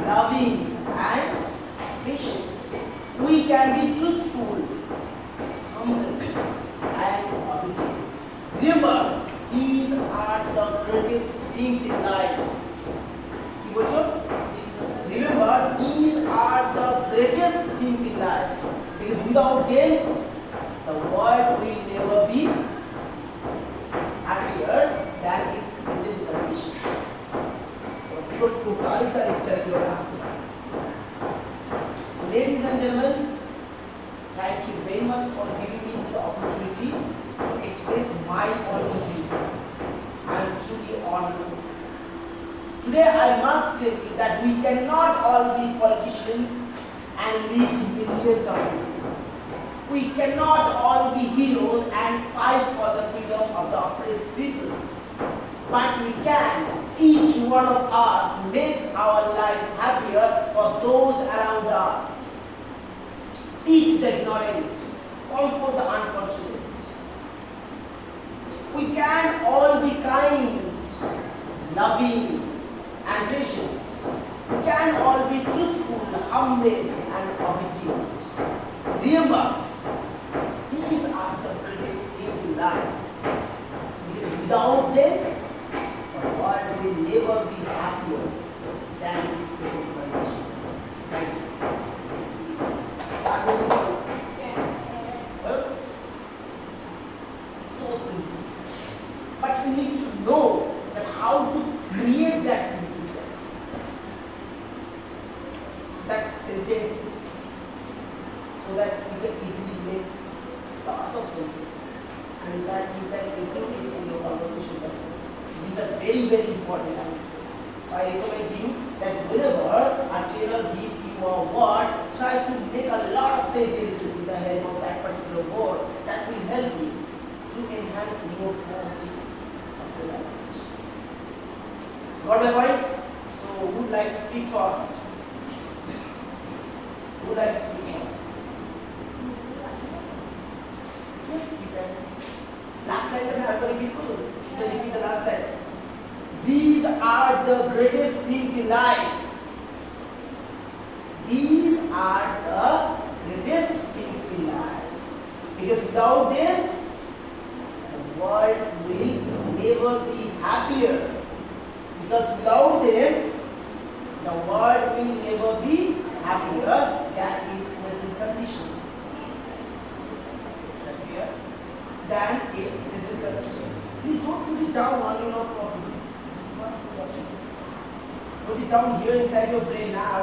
loving, and patient. We can be truthful, humble, and obedient. Remember, these are the greatest things in life. কি বলছো? Remember, these are the greatest things in life. Because without them, the world will never be happier than its present condition. Total का lecture की ओर आपसे. Ladies and gentlemen, thank you very much for giving me this opportunity to express my point of view. I am truly honored. Today I must tell you that we cannot all be politicians and lead millions of people. We cannot all be heroes and fight for the freedom of the oppressed people. But we can, each one of us, make our life happier for those around us. Teach the ignorant, comfort the unfortunate. We can all be kind, loving, and patient. We can all be truthful, humble, and obedient. Remember, these are the greatest things in life. Because without them, the world will never be happier than its present condition. Thank you. That was so simple. But you need to know that how to create that sentences so that you can easily make lots of sentences and that you can include it in your conversations as well. These are very, very important, I would say. So I recommend you that whenever a trainer gives you a word, try to make a lot of sentences with the help of that particular word. That will help you to enhance your quality of the language. Got my point? So who would like to speak first? Who would like to speak first? Yes, you can. Last line I have to repeat. Should I repeat the last line? These are the greatest things in life. These are the greatest things in life. Because without them, the world will never be happier. Because without them, the world will never be happier than its present condition. Happier than its present condition. Please don't put it down on your notebook. This is not what you do. Put it down here inside your brain now.